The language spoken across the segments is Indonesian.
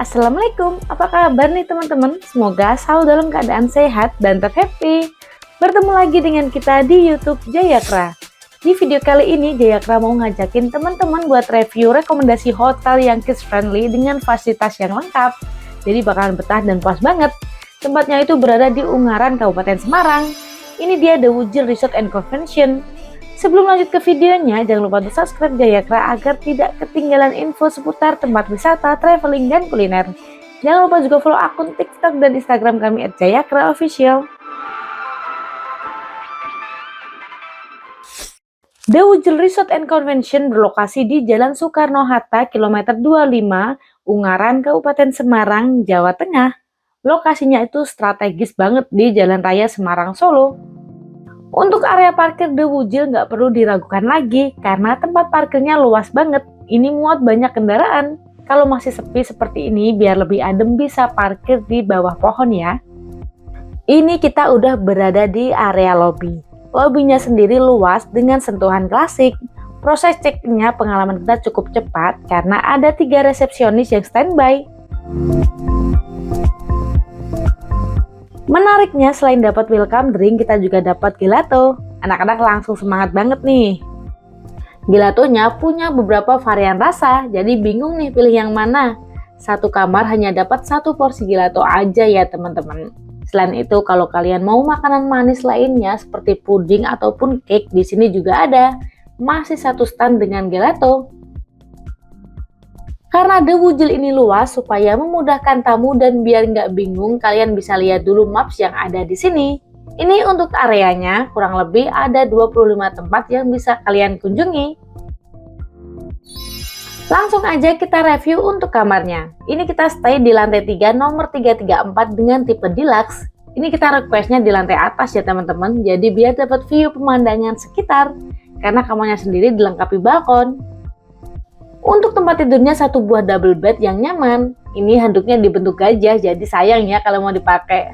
Assalamualaikum, apa kabar nih teman-teman? Semoga selalu dalam keadaan sehat dan tetap happy. Bertemu lagi dengan kita di YouTube Jayakra. Di video kali ini Jayakra mau ngajakin teman-teman buat review rekomendasi hotel yang kids friendly dengan fasilitas yang lengkap. Jadi bakalan betah dan puas banget. Tempatnya itu berada di Ungaran, Kabupaten Semarang. Ini dia The Wujil Resort and Convention. Sebelum lanjut ke videonya, jangan lupa untuk subscribe Jayakra agar tidak ketinggalan info seputar tempat wisata, traveling, dan kuliner. Jangan lupa juga follow akun TikTok dan Instagram kami @jayakraofficial. The Wujil Resort and Convention berlokasi di Jalan Soekarno-Hatta, kilometer 25, Ungaran, Kabupaten Semarang, Jawa Tengah. Lokasinya itu strategis banget di Jalan Raya Semarang-Solo. Untuk area parkir The Wujil nggak perlu diragukan lagi karena tempat parkirnya luas banget. Ini muat banyak kendaraan. Kalau masih sepi seperti ini biar lebih adem bisa parkir di bawah pohon ya. Ini kita udah berada di area lobby. Lobbynya sendiri luas dengan sentuhan klasik. Proses check-in-nya pengalaman kita cukup cepat karena ada 3 resepsionis yang standby. Menariknya selain dapat welcome drink, kita juga dapat gelato. Anak-anak langsung semangat banget nih. Gelatonya punya beberapa varian rasa, jadi bingung nih pilih yang mana. Satu kamar hanya dapat 1 porsi gelato aja ya teman-teman. Selain itu, kalau kalian mau makanan manis lainnya seperti puding ataupun cake, di sini juga ada. Masih 1 stand dengan gelato. Karena The Wujil ini luas, supaya memudahkan tamu dan biar nggak bingung, kalian bisa lihat dulu maps yang ada di sini. Ini untuk areanya, kurang lebih ada 25 tempat yang bisa kalian kunjungi. Langsung aja kita review untuk kamarnya. Ini kita stay di lantai 3 nomor 334 dengan tipe deluxe. Ini kita requestnya di lantai atas ya teman-teman, jadi biar dapat view pemandangan sekitar. Karena kamarnya sendiri dilengkapi balkon. Untuk tempat tidurnya 1 buah double bed yang nyaman. Ini handuknya dibentuk gajah, jadi sayang ya kalau mau dipakai.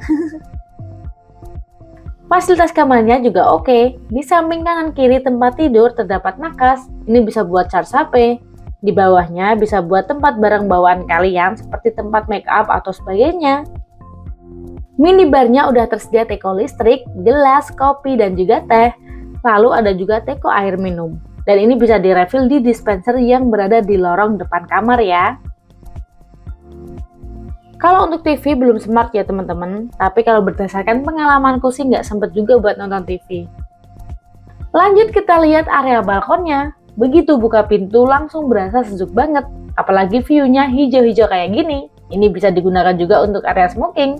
Fasilitas kamarnya juga oke. Di samping kanan kiri tempat tidur terdapat nakas. Ini bisa buat charge HP. Di bawahnya bisa buat tempat barang bawaan kalian seperti tempat make up atau sebagainya. Minibarnya udah tersedia teko listrik, gelas, kopi, dan juga teh. Lalu ada juga teko air minum. Dan ini bisa direfill di dispenser yang berada di lorong depan kamar ya. Kalau untuk TV belum smart ya teman-teman, tapi kalau berdasarkan pengalamanku sih nggak sempet juga buat nonton TV. Lanjut kita lihat area balkonnya. Begitu buka pintu langsung berasa sejuk banget, apalagi view-nya hijau-hijau kayak gini. Ini bisa digunakan juga untuk area smoking.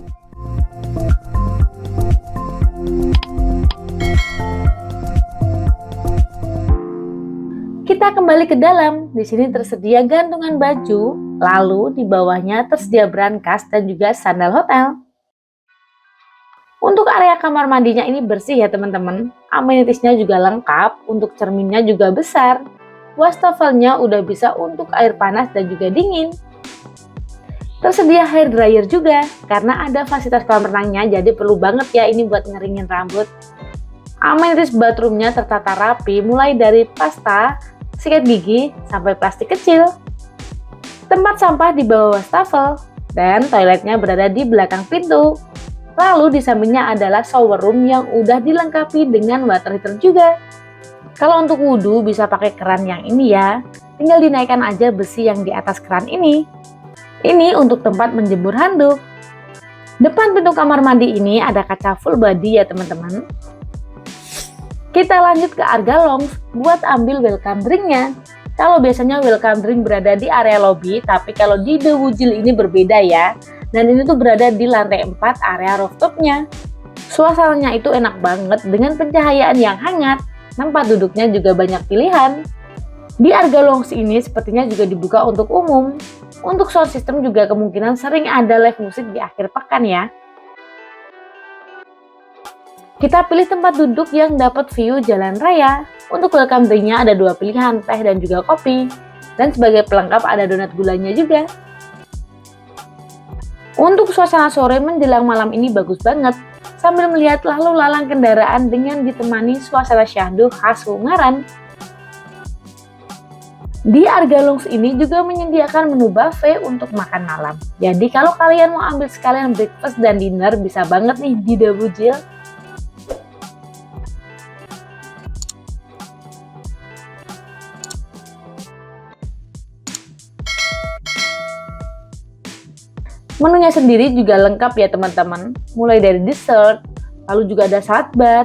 Kita kembali ke dalam. Di sini tersedia gantungan baju, lalu di bawahnya tersedia brankas dan juga sandal hotel. Untuk area kamar mandinya ini bersih ya teman-teman. Amenitiesnya juga lengkap, untuk cerminnya juga besar. Wastafelnya udah bisa untuk air panas dan juga dingin. Tersedia hair dryer juga, karena ada fasilitas kolam renangnya, jadi perlu banget ya ini buat ngeringin rambut. Amenities bathroomnya tertata rapi, mulai dari pasta, sikat gigi, sampai plastik kecil. Tempat sampah di bawah wastafel, dan toiletnya berada di belakang pintu. Lalu di sampingnya adalah shower room yang udah dilengkapi dengan water heater juga. Kalau untuk wudhu bisa pakai keran yang ini ya, tinggal dinaikkan aja besi yang di atas keran ini. Ini untuk tempat menjemur handuk. Depan pintu kamar mandi ini ada kaca full body ya teman-teman. Kita lanjut ke area lounge buat ambil welcome drinknya. Kalau biasanya welcome drink berada di area lobby, tapi kalau di The Wujil ini berbeda ya. Dan ini tuh berada di lantai 4 area rooftopnya. Suasananya itu enak banget dengan pencahayaan yang hangat. Tempat duduknya juga banyak pilihan. Di area lounge ini sepertinya juga dibuka untuk umum. Untuk sound system juga kemungkinan sering ada live musik di akhir pekan ya. Kita pilih tempat duduk yang dapat view jalan raya. Untuk welcome drinknya ada 2 pilihan, teh dan juga kopi. Dan sebagai pelengkap ada donat gulanya juga. Untuk suasana sore menjelang malam ini bagus banget. Sambil melihat lalu lalang kendaraan dengan ditemani suasana syahdu khas Ungaran. Di Argalongs ini juga menyediakan menu buffet untuk makan malam. Jadi kalau kalian mau ambil sekalian breakfast dan dinner, bisa banget nih di The Wujil. Menunya sendiri juga lengkap ya teman-teman, mulai dari dessert, lalu juga ada salad bar,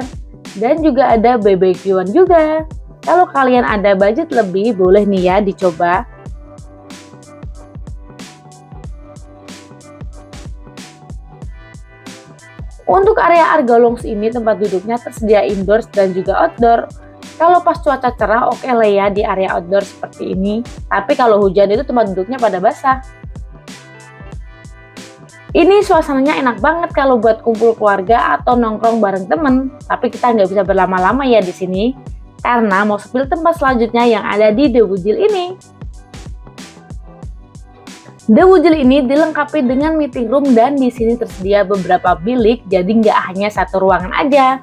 dan juga ada BBQ-an juga. Kalau kalian ada budget lebih, boleh nih ya dicoba. Untuk area Argalongs ini tempat duduknya tersedia indoors dan juga outdoor. Kalau pas cuaca cerah oke lah ya di area outdoor seperti ini. Tapi kalau hujan itu tempat duduknya pada basah. Ini suasananya enak banget kalau buat kumpul keluarga atau nongkrong bareng temen. Tapi kita nggak bisa berlama-lama ya di sini. Karena mau spill tempat selanjutnya yang ada di The Wujil ini. The Wujil ini dilengkapi dengan meeting room dan di sini tersedia beberapa bilik, jadi nggak hanya satu ruangan aja.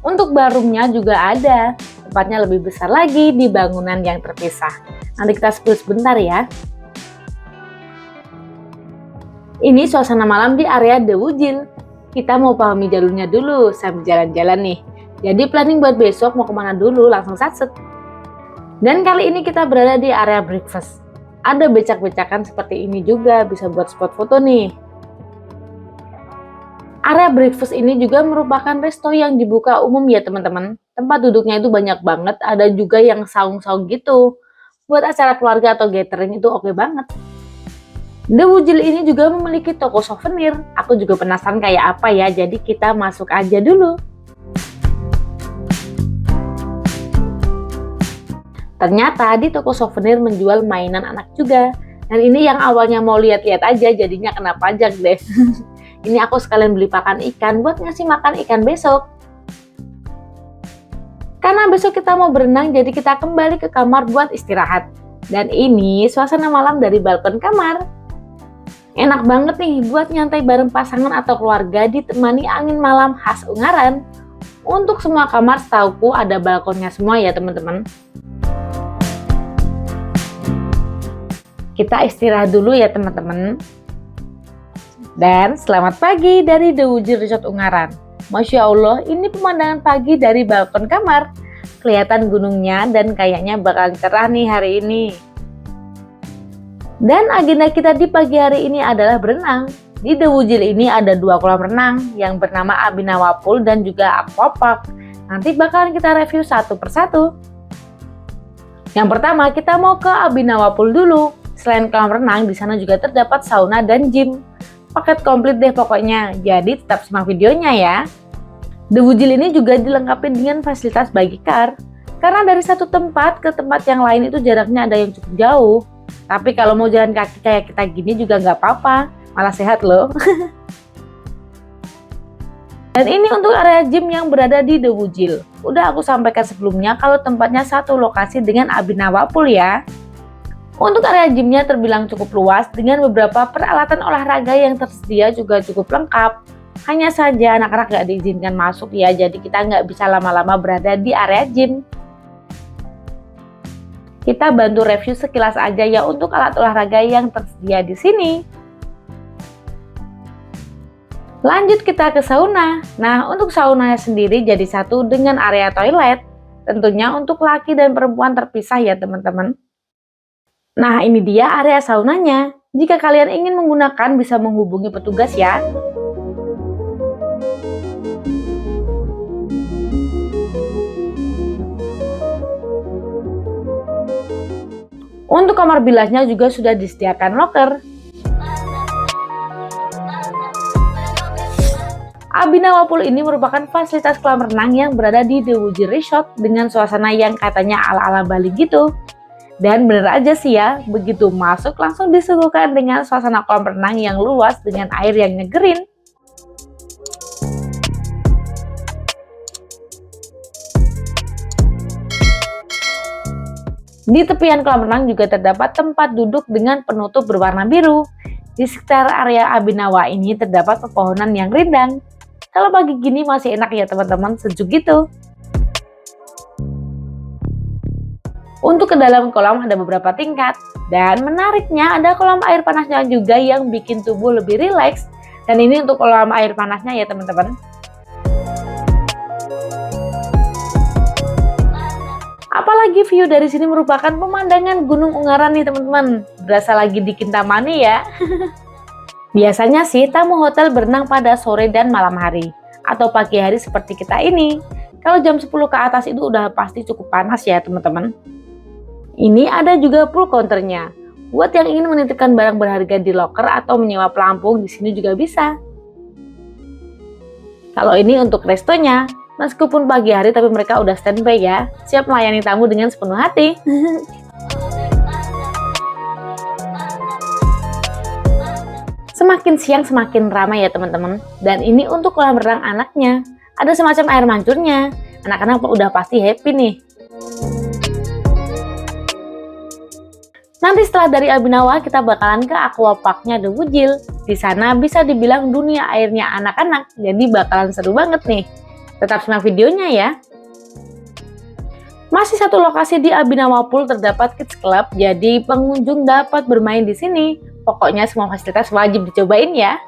Untuk barroomnya juga ada, tempatnya lebih besar lagi di bangunan yang terpisah. Nanti kita spill sebentar ya. Ini suasana malam di area The Wujil. Kita mau pahami jalurnya dulu sambil jalan-jalan nih. Jadi planning buat besok mau kemana dulu langsung satset. Dan kali ini kita berada di area breakfast. Ada becak-becakan seperti ini juga, bisa buat spot foto nih. Area breakfast ini juga merupakan resto yang dibuka umum ya teman-teman. Tempat duduknya itu banyak banget, ada juga yang saung-saung gitu. Buat acara keluarga atau gathering itu oke banget. The Wujil ini juga memiliki toko souvenir. Aku juga penasaran kayak apa ya, jadi kita masuk aja dulu. Ternyata di toko souvenir menjual mainan anak juga. Dan ini yang awalnya mau lihat-lihat aja, jadinya kena pajak deh. Ini aku sekalian beli pakan ikan buat ngasih makan ikan besok. Karena besok kita mau berenang, jadi kita kembali ke kamar buat istirahat. Dan ini suasana malam dari balkon kamar. Enak banget nih buat nyantai bareng pasangan atau keluarga ditemani angin malam khas Ungaran. Untuk semua kamar setauku ada balkonnya semua ya teman-teman. Kita istirahat dulu ya teman-teman. Dan selamat pagi dari The Wujil Resort Ungaran. Masya Allah, ini pemandangan pagi dari balkon kamar. Kelihatan gunungnya dan kayaknya bakal cerah nih hari ini. Dan agenda kita di pagi hari ini adalah berenang. Di The Wujil ini ada 2 kolam renang yang bernama Abhinawa Pool dan juga Aquapark. Nanti bakalan kita review satu persatu. Yang pertama kita mau ke Abhinawa Pool dulu. Selain kolam renang, di sana juga terdapat sauna dan gym. Paket komplit deh pokoknya, jadi tetap simak videonya ya. The Wujil ini juga dilengkapi dengan fasilitas bagi car. Karena dari satu tempat ke tempat yang lain itu jaraknya ada yang cukup jauh. Tapi kalau mau jalan kaki kayak kita gini juga nggak apa-apa, malah sehat loh. Dan ini untuk area gym yang berada di The Wujil. Udah aku sampaikan sebelumnya kalau tempatnya satu lokasi dengan Abhinawa Pool ya. Untuk area gymnya terbilang cukup luas dengan beberapa peralatan olahraga yang tersedia juga cukup lengkap. Hanya saja anak-anak nggak diizinkan masuk ya, jadi kita nggak bisa lama-lama berada di area gym. Kita bantu review sekilas aja ya untuk alat olahraga yang tersedia di sini. Lanjut kita ke sauna. Nah, untuk saunanya sendiri jadi satu dengan area toilet. Tentunya untuk laki dan perempuan terpisah ya teman-teman. Nah, ini dia area saunanya. Jika kalian ingin menggunakan bisa menghubungi petugas ya. Untuk kamar bilasnya juga sudah disediakan loker. Abhinawa Pool ini merupakan fasilitas kolam renang yang berada di The Wujil Resort dengan suasana yang katanya ala-ala Bali gitu. Dan bener aja sih ya, begitu masuk langsung disuguhkan dengan suasana kolam renang yang luas dengan air yang nyegerin. Di tepian kolam renang juga terdapat tempat duduk dengan penutup berwarna biru. Di sekitar area Abhinawa ini terdapat pepohonan yang rindang. Kalau pagi gini masih enak ya teman-teman, sejuk gitu. Untuk ke dalam kolam ada beberapa tingkat, dan menariknya ada kolam air panasnya juga yang bikin tubuh lebih rileks. Dan ini untuk kolam air panasnya ya teman-teman. Apalagi view dari sini merupakan pemandangan Gunung Ungaran nih teman-teman. Berasa lagi di Kintamani ya. Biasanya sih tamu hotel berenang pada sore dan malam hari, atau pagi hari seperti kita ini. Kalau jam 10 ke atas itu udah pasti cukup panas ya teman-teman. Ini ada juga pool counternya. Buat yang ingin menitipkan barang berharga di loker atau menyewa pelampung, di sini juga bisa. Kalau ini untuk restonya, meskipun pagi hari tapi mereka udah standby ya, siap melayani tamu dengan sepenuh hati. Semakin siang semakin ramai ya teman-teman. Dan ini untuk kolam renang anaknya. Ada semacam air mancurnya. Anak-anak udah pasti happy nih. Nanti setelah dari Abinawa kita bakalan ke aquaparknya The Wujil. Di sana bisa dibilang dunia airnya anak-anak, jadi bakalan seru banget nih. Tetap simak videonya ya. Masih satu lokasi di Abinawa Pool terdapat Kids Club, jadi pengunjung dapat bermain di sini. Pokoknya semua fasilitas wajib dicobain ya.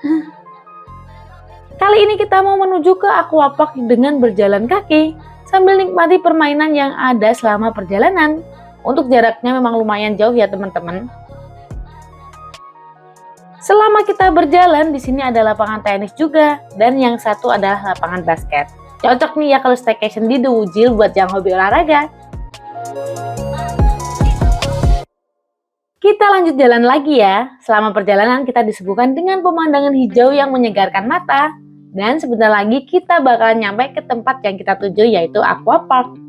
Kali ini kita mau menuju ke aquapark dengan berjalan kaki, sambil nikmati permainan yang ada selama perjalanan. Untuk jaraknya memang lumayan jauh ya teman-teman. Selama kita berjalan, di sini ada lapangan tenis juga, dan yang satu adalah lapangan basket. Cocok nih ya kalau staycation di The Wujil buat yang hobi olahraga. Kita lanjut jalan lagi ya. Selama perjalanan kita disuguhkan dengan pemandangan hijau yang menyegarkan mata. Dan sebentar lagi kita bakalan nyampe ke tempat yang kita tuju, yaitu aquapark.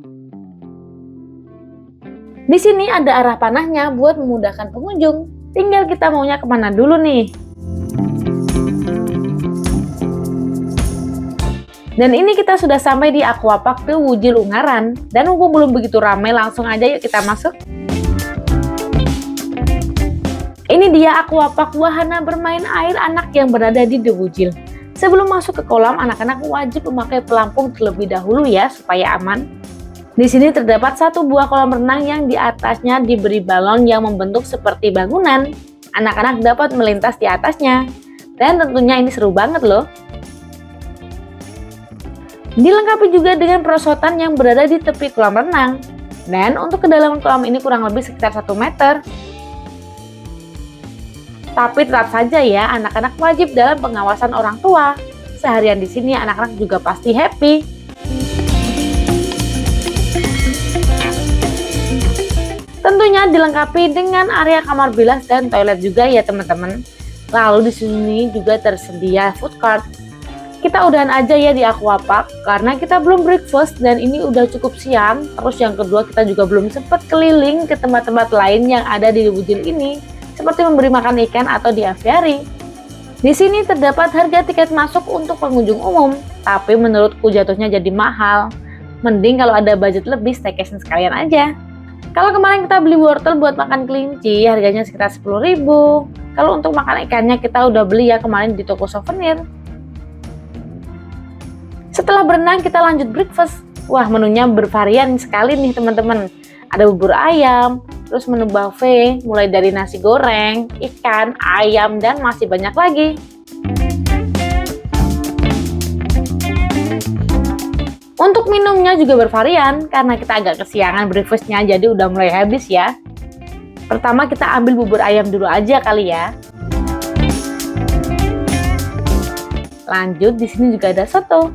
Di sini ada arah panahnya buat memudahkan pengunjung. Tinggal kita maunya kemana dulu nih. Dan ini kita sudah sampai di aquapark The Wujil Ungaran. Dan mumpung belum begitu ramai, langsung aja yuk kita masuk. Ini dia aquapark wahana bermain air anak yang berada di The Wujil. Sebelum masuk ke kolam, anak-anak wajib memakai pelampung terlebih dahulu ya, supaya aman. Di sini terdapat satu buah kolam renang yang di atasnya diberi balon yang membentuk seperti bangunan. Anak-anak dapat melintas di atasnya. Dan tentunya ini seru banget loh. Dilengkapi juga dengan perosotan yang berada di tepi kolam renang. Dan untuk kedalaman kolam ini kurang lebih sekitar 1 meter. Tapi tetap saja ya, anak-anak wajib dalam pengawasan orang tua. Seharian di sini anak-anak juga pasti happy. Tentunya dilengkapi dengan area kamar bilas dan toilet juga ya teman-teman. Lalu di sini juga tersedia food cart. Kita udahan aja ya di aquapark karena kita belum breakfast dan ini udah cukup siang. Terus yang kedua kita juga belum sempat keliling ke tempat-tempat lain yang ada di The Wujil ini, seperti memberi makan ikan atau di aviary. Di sini terdapat harga tiket masuk untuk pengunjung umum, tapi menurutku jatuhnya jadi mahal. Mending kalau ada budget lebih staycation sekalian aja. Kalau kemarin kita beli wortel buat makan kelinci, harganya sekitar 10.000. Kalau untuk makan ikannya kita udah beli ya kemarin di toko souvenir. Setelah berenang kita lanjut breakfast. Wah, menunya bervarian sekali nih teman-teman. Ada bubur ayam, terus menu buffet, mulai dari nasi goreng, ikan, ayam, dan masih banyak lagi. Untuk minumnya juga bervarian, karena kita agak kesiangan breakfastnya, jadi udah mulai habis ya. Pertama kita ambil bubur ayam dulu aja kali ya. Lanjut di sini juga ada soto.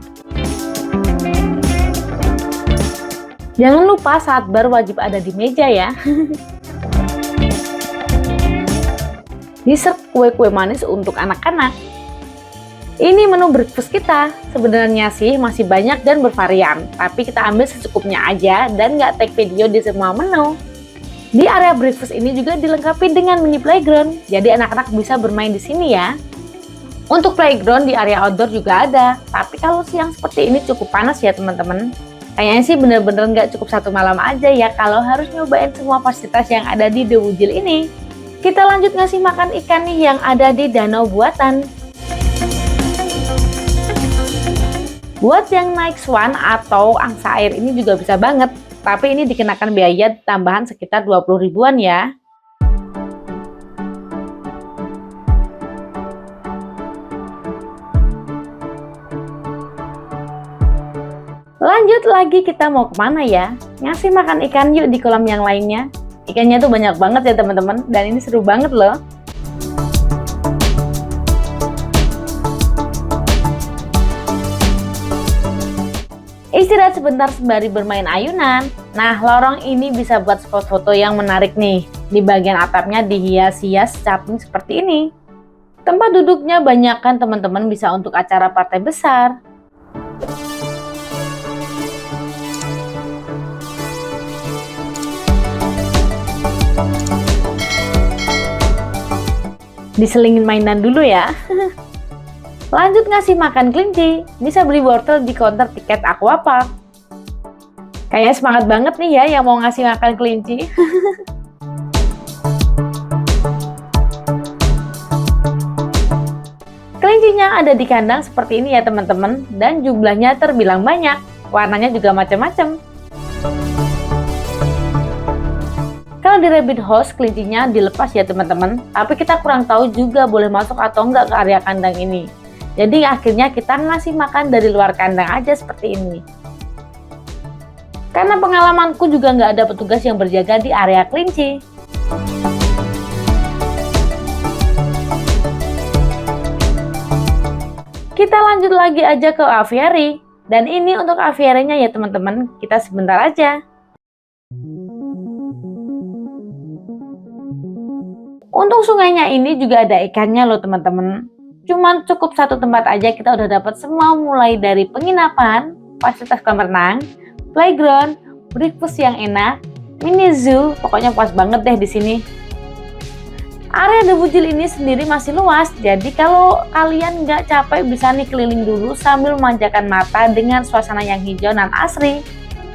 Jangan lupa saat bar wajib ada di meja ya. Dessert kue-kue manis untuk anak-anak. Ini menu breakfast kita. Sebenarnya sih masih banyak dan bervarian, tapi kita ambil secukupnya aja dan nggak take video di semua menu. Di area breakfast ini juga dilengkapi dengan mini playground, jadi anak-anak bisa bermain di sini ya. Untuk playground di area outdoor juga ada, tapi kalau siang seperti ini cukup panas ya teman-teman. Kayaknya sih bener-bener nggak cukup 1 malam aja ya kalau harus nyobain semua fasilitas yang ada di The Wujil ini. Kita lanjut ngasih makan ikan nih yang ada di danau buatan. Buat yang naik swan atau angsa air ini juga bisa banget. Tapi ini dikenakan biaya tambahan sekitar 20 ribuan ya. Lanjut lagi, kita mau kemana ya? Ngasih makan ikan yuk di kolam yang lainnya. Ikannya tuh banyak banget ya teman-teman, dan ini seru banget loh. Istirahat sebentar sembari bermain ayunan. Nah, lorong ini bisa buat spot foto yang menarik nih. Di bagian atapnya dihias-hias caping seperti ini. Tempat duduknya banyak kan teman-teman, bisa untuk acara partai besar. Diselingin mainan dulu ya. Lanjut ngasih makan kelinci, bisa beli wortel di counter tiket Aquapark. Kayaknya semangat banget nih ya yang mau ngasih makan kelinci. Kelincinya ada di kandang seperti ini ya teman-teman, dan jumlahnya terbilang banyak, warnanya juga macam-macam. Kalau di rabbit house, kelincinya dilepas ya teman-teman, tapi kita kurang tahu juga boleh masuk atau enggak ke area kandang ini. Jadi akhirnya kita ngasih makan dari luar kandang aja seperti ini. Karena pengalamanku juga nggak ada petugas yang berjaga di area kelinci. Kita lanjut lagi aja ke aviary. Dan ini untuk aviary-nya ya teman-teman, kita sebentar aja. Untuk sungainya ini juga ada ikannya loh teman-teman. Cuman cukup satu tempat aja kita udah dapat semua, mulai dari penginapan, fasilitas kolam renang, playground, breakfast yang enak, mini zoo, pokoknya puas banget deh di sini. Area The Bujil ini sendiri masih luas, jadi kalau kalian nggak capek bisa nih keliling dulu sambil memanjakan mata dengan suasana yang hijau dan asri.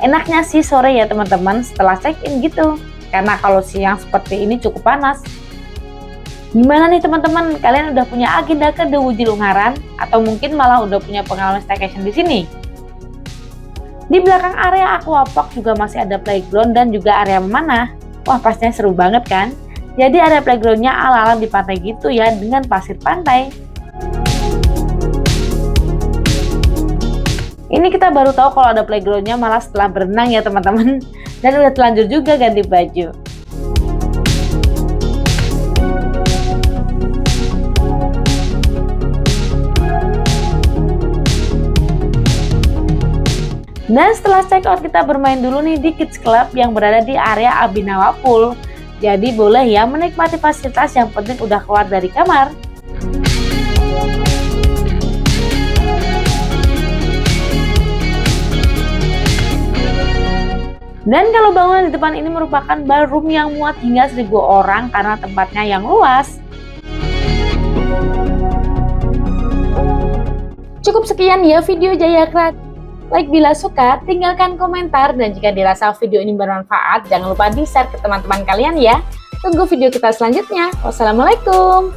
Enaknya sih sore ya teman-teman setelah check-in gitu, karena kalau siang seperti ini cukup panas. Gimana nih teman-teman, kalian udah punya agenda ke The Bujil Ungaran atau mungkin malah udah punya pengalaman staycation di sini? Di belakang area Aquapark juga masih ada playground dan juga area memanah. Wah, pastinya seru banget kan? Jadi area playgroundnya ala-ala di pantai gitu ya, dengan pasir pantai. Ini kita baru tahu kalau ada playgroundnya malah setelah berenang ya teman-teman. Dan udah telanjur juga ganti baju. Dan setelah check out kita bermain dulu nih di Kids Club yang berada di area Abhinawa Pool. Jadi boleh ya menikmati fasilitas, yang penting udah keluar dari kamar. Dan kalau bangunan di depan ini merupakan ballroom yang muat hingga 1000 orang karena tempatnya yang luas. Cukup sekian ya video Jayakrat. Like bila suka, tinggalkan komentar, dan jika dirasa video ini bermanfaat, jangan lupa di-share ke teman-teman kalian ya. Tunggu video kita selanjutnya. Wassalamualaikum.